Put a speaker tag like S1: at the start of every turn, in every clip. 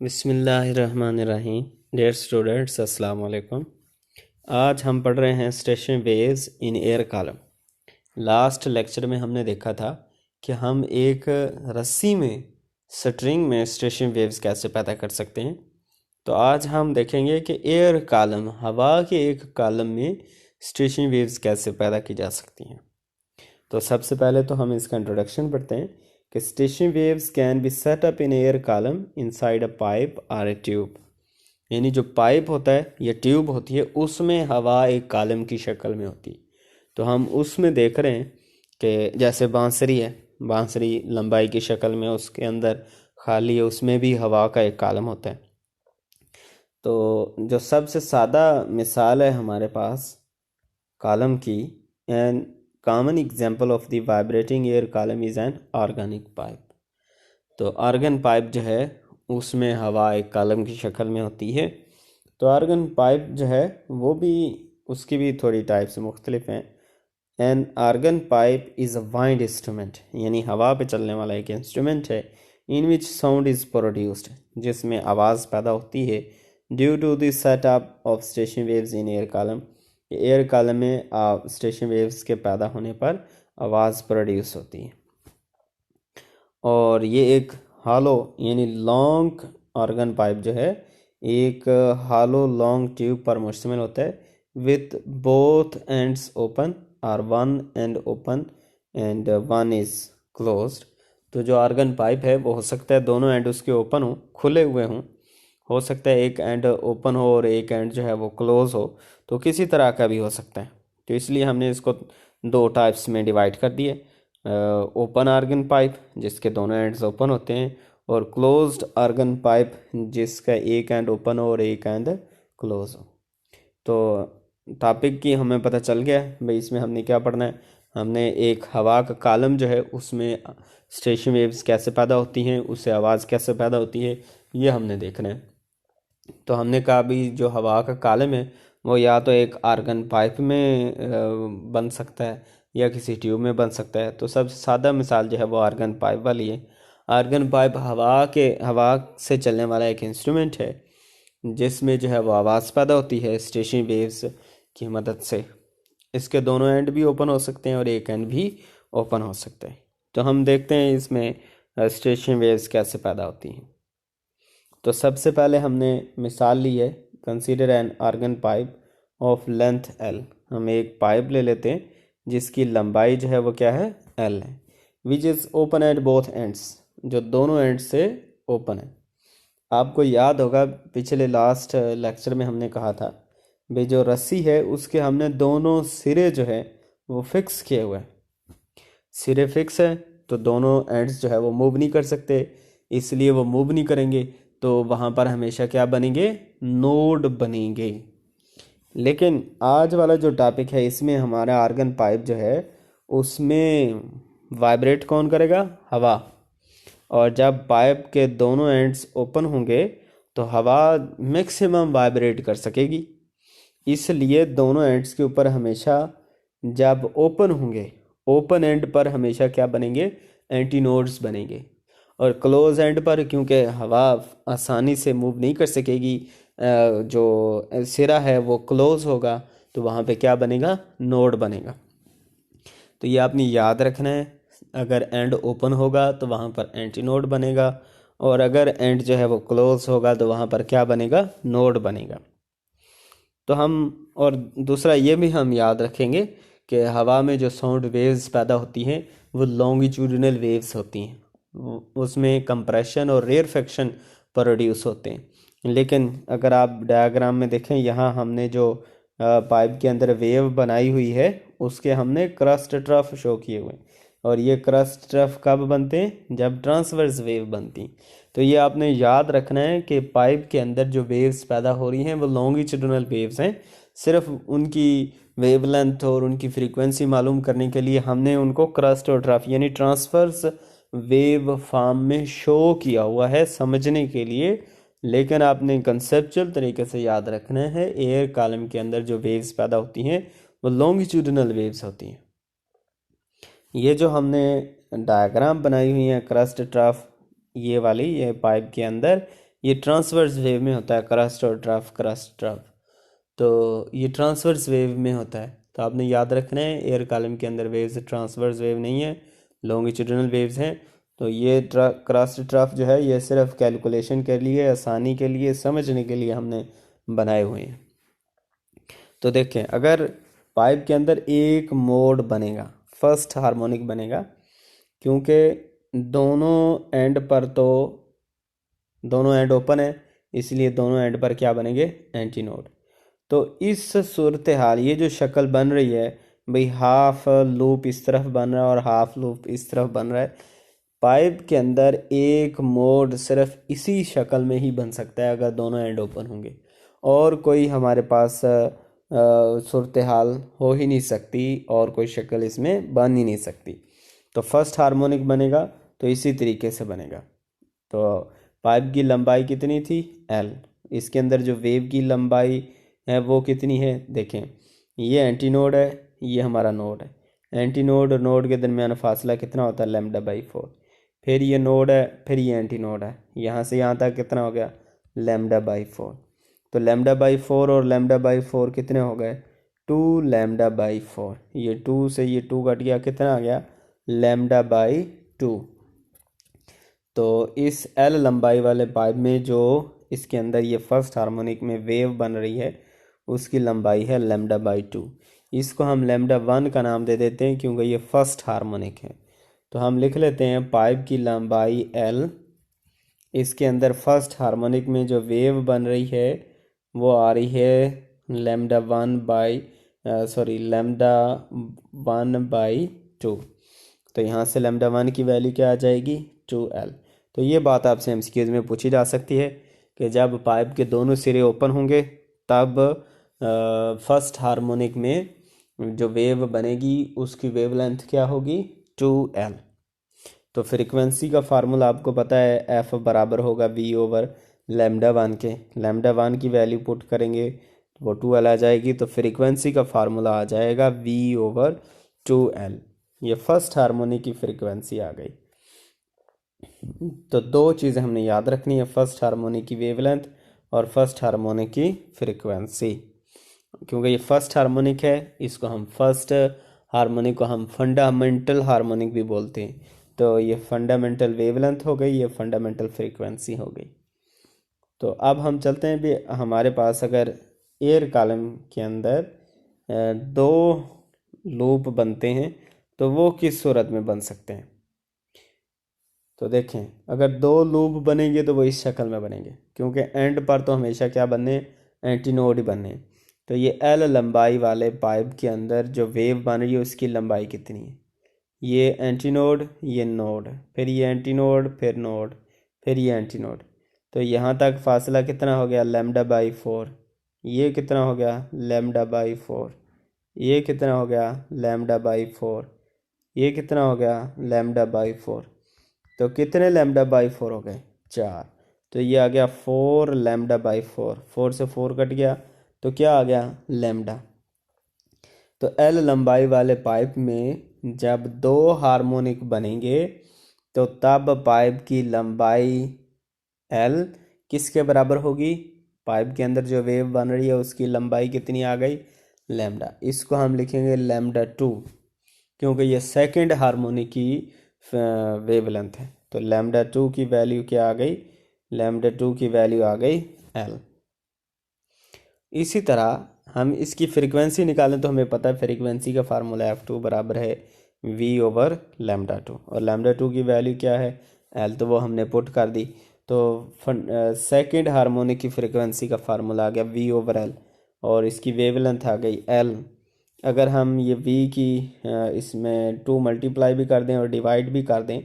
S1: बिस्मिल्लाहिर्रहमानिर्रहीम। Dear students, अस्सलाम वालेकुम। आज हम पढ़ रहे हैं stationery waves in air column. Last lecture में हमने देखा था कि हम एक रस्सी में स्ट्रिंग में स्टेशनरी वेव्स कैसे पैदा कर सकते हैं। तो आज हम देखेंगे कि एयर कॉलम, हवा के एक कॉलम में स्टेशनरी वेव्स कैसे पैदा की जा सकती हैं। तो सबसे पहले तो हम इसका इंट्रोडक्शन पढ़ते हैं कि stationery waves can be set up in air column inside a pipe और ए ट्यूब। यानी जो पाइप होता है या ट्यूब होती है उसमें हवा एक कॉलम की शक्ल में होती है। तो हम उसमें देख रहे हैं कि जैसे बांसुरी है, बांसुरी लंबाई की शक्ल में, उसके अंदर खाली है, उसमें भी हवा का एक कॉलम होता है। तो जो सबसे सादा मिसाल है हमारे पास कॉलम की, and common example of the vibrating air column is an organic pipe. तो आर्गन पाइप जो है उसमें हवा एक कॉलम की शक्ल में होती है। तो आर्गन पाइप जो है वो भी, उसकी भी थोड़ी टाइप्स मुख्तलिफ हैं। An organ pipe is a wind instrument, यानी हवा पे चलने वाला एक इंस्ट्रूमेंट है। In which sound is produced, जिसमें आवाज़ पैदा होती है due to the setup of station waves in air column. Air column में स्टेशन वेव्स के पैदा होने पर आवाज़ प्रोड्यूस होती है। और ये एक हालो यानी लॉन्ग ऑर्गन पाइप जो है एक हालो लॉन्ग ट्यूब पर मुश्तमिल होता है विथ बोथ एंड्स ओपन और one and open and one is closed. तो जो ऑर्गन पाइप है वो हो सकता है दोनों एंड उसके ओपन हो, खुले हुए हों, हो सकता है एक एंड ओपन हो और एक एंड जो है वो क्लोज हो, तो किसी तरह का भी हो सकता है। तो इसलिए हमने इसको दो टाइप्स में डिवाइड कर दिए, ओपन आर्गन पाइप जिसके दोनों एंड्स ओपन होते हैं, और क्लोज्ड आर्गन पाइप जिसका एक एंड ओपन हो और एक एंड क्लोज हो। तो टॉपिक की हमें पता चल गया भाई इसमें हमने क्या पढ़ना है। हमने एक हवा का कॉलम जो है उसमें स्टेशन वेव्स कैसे पैदा होती हैं, उससे आवाज़ कैसे पैदा होती है, ये हमने देखना है। तो हमने कहा भी जो हवा का कॉलम है वो या तो एक आर्गन पाइप में बन सकता है या किसी ट्यूब में बन सकता है। तो सबसे सादा मिसाल जो है वो आर्गन पाइप वाली है। आर्गन पाइप हवा से चलने वाला एक इंस्ट्रूमेंट है जिसमें जो है वो आवाज़ पैदा होती है स्टेशन वेव्स की मदद से। इसके दोनों एंड भी ओपन हो सकते हैं और एक एंड भी ओपन हो सकता है। तो हम देखते हैं इसमें स्टेशन वेव्स कैसे पैदा होती हैं। तो सबसे पहले हमने मिसाल ली है, consider an organ pipe of length L. हम एक पाइप ले लेते हैं जिसकी लंबाई जो है वो क्या है, एल है, which is open at both ends, जो दोनों एंड से ओपन है। आपको याद होगा पिछले लास्ट लेक्चर में हमने कहा था भाई जो रस्सी है उसके हमने दोनों सिरे जो है वो फिक्स किए हुए हैं। सिरे फिक्स है तो दोनों एंड्स जो है वो मूव नहीं कर सकते, इसलिए वो मूव नहीं करेंगे तो वहाँ पर हमेशा क्या बनेंगे, नोड बनेंगे। लेकिन आज वाला जो टॉपिक है इसमें हमारा आर्गन पाइप जो है उसमें वाइब्रेट कौन करेगा, हवा। और जब पाइप के दोनों एंड्स ओपन होंगे तो हवा मैक्सिमम वाइब्रेट कर सकेगी, इसलिए दोनों एंड्स के ऊपर हमेशा जब ओपन होंगे ओपन एंड पर हमेशा क्या बनेंगे, एंटी नोड्स बनेंगे। और क्लोज एंड पर क्योंकि हवा आसानी से मूव नहीं कर सकेगी, जो सिरा है वो क्लोज होगा, तो वहाँ पे क्या बनेगा, नोड बनेगा। तो ये आपने याद रखना है, अगर एंड ओपन होगा तो वहाँ पर एंटी नोड बनेगा, और अगर एंड जो है वो क्लोज होगा तो वहाँ पर क्या बनेगा, नोड बनेगा। तो हम, और दूसरा ये भी हम याद रखेंगे कि हवा में जो साउंड वेव्स पैदा होती हैं वो लॉन्गिट्यूडिनल वेव्स होती हैं, उसमें कंप्रेशन और रेयरफेक्शन प्रोड्यूस होते हैं। लेकिन अगर आप डायग्राम में देखें, यहाँ हमने जो पाइप के अंदर वेव बनाई हुई है उसके हमने क्रस्ट ट्रफ शो किए हुए हैं, और ये क्रस्ट ट्रफ कब बनते हैं, जब ट्रांसवर्स वेव बनती हैं। तो ये आपने याद रखना है कि पाइप के अंदर जो वेव्स पैदा हो रही हैं वो लॉन्गिट्यूडिनल वेव्स हैं। सिर्फ उनकी वेवलेंथ और उनकी फ्रीक्वेंसी मालूम करने के लिए हमने उनको क्रस्ट और ट्रफ यानी ट्रांसवर्स वेव फॉर्म में शो किया हुआ है समझने के लिए। लेकिन आपने कंसेप्चुअल तरीके से याद रखना है, एयर कॉलम के अंदर जो वेव्स पैदा होती हैं वो लॉन्गिट्यूडिनल वेव्स होती हैं। ये जो हमने डायग्राम बनाई हुई है क्रस्ट ट्रफ ये वाली, ये पाइप के अंदर ये ट्रांसवर्स वेव में होता है, क्रस्ट और ट्रफ, क्रस्ट ट्रफ। तो ये ट्रांसवर्स वेव में होता है। तो आपने याद रखना है एयर कॉलम के अंदर वेव्स ट्रांसवर्स वेव नहीं है, लॉन्गिट्यूडिनल वेव्स हैं। तो ये क्रस्ट ट्रफ जो है ये सिर्फ कैलकुलेशन के लिए, आसानी के लिए, समझने के लिए हमने बनाए हुए हैं। तो देखें, अगर पाइप के अंदर एक मोड बनेगा, फर्स्ट हार्मोनिक बनेगा, क्योंकि दोनों एंड पर तो दोनों एंड ओपन है, इसलिए दोनों एंड पर क्या बनेंगे, एंटी नोड। तो इस सूरत हाल, ये जो शक्ल बन रही है भाई, हाफ लूप इस तरफ बन रहा है और हाफ लूप इस तरफ बन रहा है, पाइप के अंदर एक मोड सिर्फ इसी शक्ल में ही बन सकता है अगर दोनों एंड ओपन होंगे, और कोई हमारे पास सूरत हाल हो ही नहीं सकती, और कोई शक्ल इसमें बन ही नहीं सकती। तो फर्स्ट हार्मोनिक बनेगा तो इसी तरीके से बनेगा। तो पाइप की लंबाई कितनी थी, एल। इसके अंदर जो वेव की लंबाई है वो कितनी है, देखें, ये एंटी नोड है, ये हमारा नोड है। एंटी नोड और नोड के दरमियान फासला कितना होता है, λ/4। फिर ये नोड है, फिर ये एंटी नोड है, यहाँ से यहाँ तक कितना हो गया, λ/4। तो λ/4 और λ/4 कितने हो गए, 2 λ/4। ये 2 से ये 2 कट गया, कितना आ गया, λ/2। तो इस एल लंबाई वाले पाइप में जो इसके अंदर ये फर्स्ट हार्मोनिक में वेव बन रही है उसकी लंबाई है λ/2। इसको हम λ1 का नाम दे देते हैं क्योंकि ये फर्स्ट हार्मोनिक है। तो हम लिख लेते हैं पाइप की लंबाई एल, इसके अंदर फर्स्ट हार्मोनिक में जो वेव बन रही है वो आ रही है λ1/2। तो यहाँ से λ1 की वैल्यू क्या आ जाएगी, 2L। तो ये बात आपसे एमसीक्यूज़ में पूछी जा सकती है कि जब पाइप के दोनों सिरे ओपन होंगे तब फर्स्ट हार्मोनिक में जो वेव बनेगी उसकी वेवलेंथ क्या होगी, 2L। तो फ्रीक्वेंसी का फार्मूला आपको पता है, एफ बराबर होगा V/λ1 के। λ1 की वैल्यू पुट करेंगे वो 2L आ जाएगी। तो फ्रीक्वेंसी का फार्मूला आ जाएगा V/2L। ये फर्स्ट हार्मोनिक की फ्रीक्वेंसी आ गई। तो दो चीज़ें हमने याद रखनी है, फर्स्ट हार्मोनिक की वेवलेंथ और फर्स्ट हार्मोनिक की फ्रीक्वेंसी। क्योंकि ये फर्स्ट हार्मोनिक है, इसको हम फर्स्ट हार्मोनिक को हम फंडामेंटल हार्मोनिक भी बोलते हैं। तो ये फंडामेंटल वेवलेंथ हो गई, ये फंडामेंटल फ्रीक्वेंसी हो गई। तो अब हम चलते हैं भी, हमारे पास अगर एयर कॉलम के अंदर दो लूप बनते हैं तो वो किस सूरत में बन सकते हैं। तो देखें, अगर दो लूप बनेंगे तो वो इस शक्ल में बनेंगे, क्योंकि एंड पर तो हमेशा क्या बनने, एंटी नोड ही बनने। तो ये एल लंबाई वाले पाइप के अंदर जो वेव बन रही है उसकी लंबाई कितनी है, ये एंटी नोड, ये नोड, फिर ये एंटी नोड, फिर नोड, फिर ये एंटी नोड। तो यहाँ तक फासला कितना हो गया, λ/4। ये कितना हो गया, λ/4। ये कितना हो गया, λ/4। ये कितना हो गया, λ/4। तो कितने λ/4 हो गए, 4। तो ये आ गया 4 λ/4। 4 से 4 कट गया तो क्या आ गया, लैम्डा। तो एल लंबाई वाले पाइप में जब दो हार्मोनिक बनेंगे तो तब पाइप की लंबाई एल किसके बराबर होगी, पाइप के अंदर जो वेव बन रही है उसकी लंबाई कितनी आ गई, लैम्डा। इसको हम लिखेंगे λ2, क्योंकि ये सेकंड हार्मोनिक की वेवलेंथ है। तो λ2 की वैल्यू क्या आ गई, λ2 की वैल्यू आ गई एल। इसी तरह हम इसकी फ्रीक्वेंसी निकालें तो हमें पता है फ्रीक्वेंसी का फार्मूला F2 बराबर है V/λ2, और λ2 की वैल्यू क्या है, एल, तो वो हमने पुट कर दी। तो सेकंड हार्मोनिक की फ्रीक्वेंसी का फार्मूला आ गया V/L, और इसकी वेवलेंथ आ गई L। अगर हम ये V की इसमें 2 मल्टीप्लाई भी कर दें और डिवाइड भी कर दें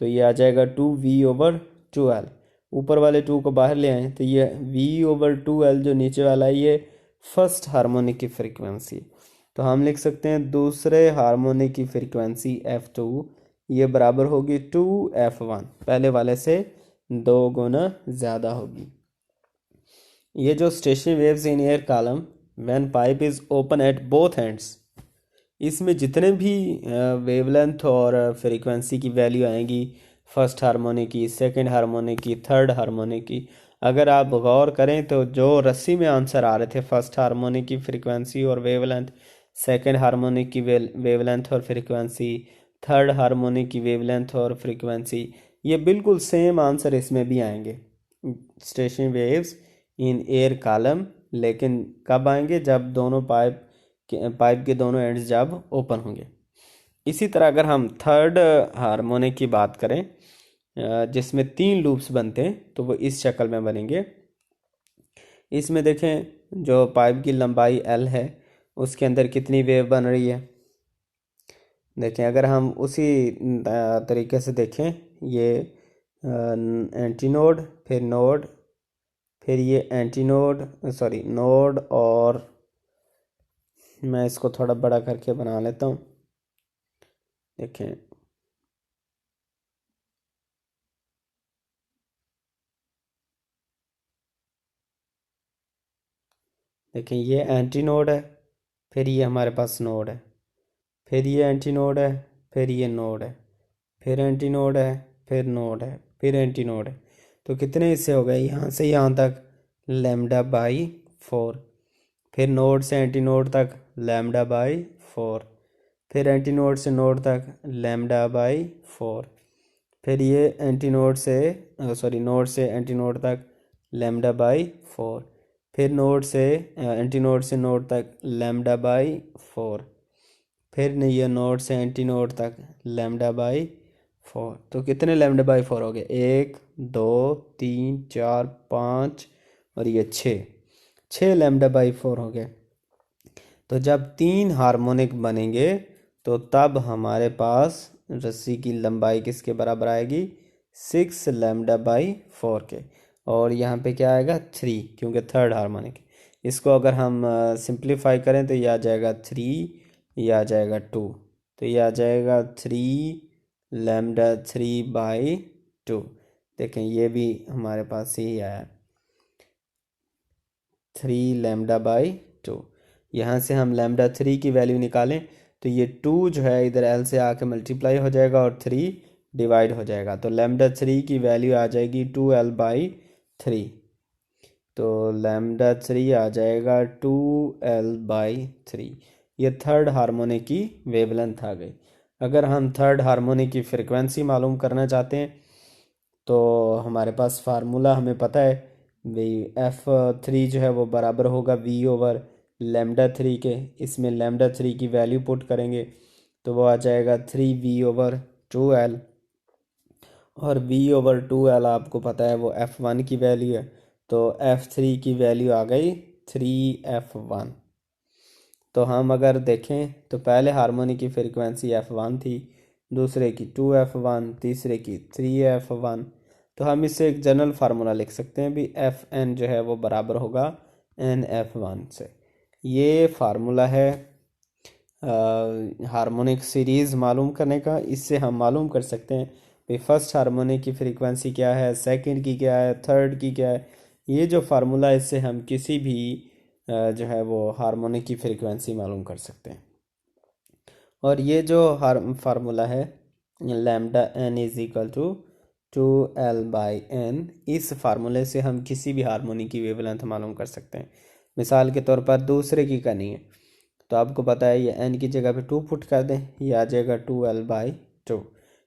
S1: तो ये आ जाएगा 2V/2L। ऊपर वाले 2 को बाहर ले आएँ तो ये V/2L जो नीचे वाला है ये फर्स्ट हार्मोनिक की फ्रीक्वेंसी। तो हम लिख सकते हैं दूसरे हार्मोनिक की फ्रीक्वेंसी F2 ये बराबर होगी 2F1, पहले वाले से 2 गुना ज़्यादा होगी। ये जो stationery waves in air column when pipe is open at both ends, इसमें जितने भी वेवलेंथ और फ्रीक्वेंसी की वैल्यू आएंगी फर्स्ट हार्मोनिक की, सेकंड हार्मोनिक की, थर्ड हार्मोनिक की। अगर आप गौर करें तो जो रस्सी में आंसर आ रहे थे, फर्स्ट हार्मोनिक की फ्रीक्वेंसी और वेवलेंथ, सेकंड हार्मोनिक की वेवलेंथ और फ्रीक्वेंसी, थर्ड हार्मोनिक की वेवलेंथ और फ्रीक्वेंसी, ये बिल्कुल सेम आंसर इसमें भी आएंगे, stationery waves in air column. लेकिन कब आएंगे? जब दोनों पाइप के दोनों एंड्स जब ओपन होंगे। इसी तरह अगर हम थर्ड हार्मोनिक की बात करें, जिसमें 3 लूप्स बनते हैं, तो वो इस शक्ल में बनेंगे। इसमें देखें जो पाइप की लंबाई एल है उसके अंदर कितनी वेव बन रही है। देखें अगर हम उसी तरीके से देखें, ये एंटीनोड, फिर नोड, फिर ये एंटीनोड, सॉरी नोड, और मैं इसको थोड़ा बड़ा करके बना लेता हूँ। देखें देखें ये एंटीनोड है, फिर ये हमारे पास नोड है, फिर ये एंटीनोड है, फिर ये नोड है, फिर एंटीनोड है, फिर नोड है, फिर एंटीनोड है। तो कितने हिस्से हो गए यहाँ से यहाँ तक? Lambda by 4। फिर नोड से एंटीनोड तक लैम्डा बाई 4। फिर एंटीनोड से नोड तक लैम्डा बाई 4। फिर ये एंटीनोड से नोड से एंटीनोड तक लैम्डा बाई 4। फिर नोड से एंटीनोड से नोड तक लैम्डा बाई 4। फिर नहीं, ये नोड से एंटीनोड तक लैम्डा बाई 4। तो कितने लैम्डा बाई 4 हो गए? 1 2 3 4 5 और ये 6 लैम्डा बाई 4 हो गए। तो जब 3 हार्मोनिक बनेंगे तो तब हमारे पास रस्सी की लंबाई किसके बराबर आएगी? 6 लैम्डा बाई 4 के। और यहाँ पे क्या आएगा? 3, क्योंकि थर्ड हार्मोनिक। इसको अगर हम सिंप्लीफाई करें तो ये आ जाएगा 3, ये आ जाएगा 2, तो ये आ जाएगा 3 लैम्डा 3 बाई 2। देखें ये भी हमारे पास यही आया, 3 लैम्डा बाई 2। यहाँ से हम लैम्डा 3 की वैल्यू निकालें तो ये 2 जो है इधर एल से आके मल्टीप्लाई हो जाएगा और 3 डिवाइड हो जाएगा। तो लैम्डा 3 की वैल्यू आ जाएगी 2l बाई 3। तो लैम्डा 3 आ जाएगा 2l बाई 3। ये थर्ड हार्मोनिक की वेवलेंथ आ गई। अगर हम थर्ड हार्मोनिक की फ्रिक्वेंसी मालूम करना चाहते हैं तो हमारे पास फार्मूला हमें पता है, F3 जो है वो बराबर होगा V ओवर लैम्डा 3 के। इसमें लैम्डा 3 की वैल्यू पुट करेंगे तो वो आ जाएगा 3V ओवर 2l, और V ओवर 2l आपको पता है वो F1 की वैल्यू है। तो F3 की वैल्यू आ गई 3F1। तो हम अगर देखें तो पहले हार्मोनिक की फ्रीक्वेंसी F1 थी, दूसरे की 2F1, तीसरे की 3F1। तो हम इससे एक जनरल फार्मूला लिख सकते हैं भी Fn जो है वो बराबर होगा NF1 से। ये फार्मूला है हार्मोनिक सीरीज़ मालूम करने का। इससे हम मालूम कर सकते हैं भाई फर्स्ट हार्मोनिक की फ्रीक्वेंसी क्या है, सेकंड की क्या है, थर्ड की क्या है। ये जो फार्मूला है इससे हम किसी भी जो है वो हार्मोनिक की फ्रीक्वेंसी मालूम कर सकते हैं। और ये जो फार्मूला है lambda n is equal to 2l by n, इस फार्मूले से हम किसी भी हार्मोनिक की वेवलेंथ मालूम कर सकते हैं। मिसाल के तौर पर दूसरे की करनी है तो आपको पता है ये n की जगह पे 2 पुट कर दें, ये आ जाएगा 2l बाई 2।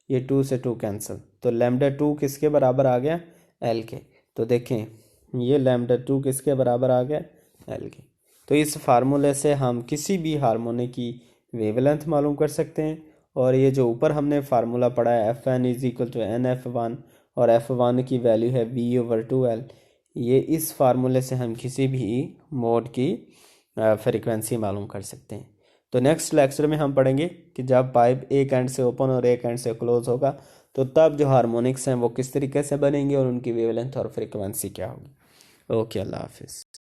S1: ये 2 से 2 कैंसिल, तो लैम्डा 2 किसके बराबर आ गया? l के। तो देखें ये लैम्डा 2 किसके बराबर आ गया? l के। तो इस फार्मूले से हम किसी भी हार्मोनिक की वेवलेंथ मालूम कर सकते हैं। और ये जो ऊपर हमने फार्मूला पढ़ा है Fn is equal to NF1, और F1 की वैल्यू है V ओवर 2l, ये इस फार्मूले से हम किसी भी मोड की फ्रीक्वेंसी मालूम कर सकते हैं। तो नेक्स्ट लेक्चर में हम पढ़ेंगे कि जब पाइप एक एंड से ओपन और एक एंड से क्लोज होगा तो तब जो हार्मोनिक्स हैं वो किस तरीके से बनेंगे और उनकी वेवलेंथ और फ्रीक्वेंसी क्या होगी। ओके, अल्लाह हाफिज़।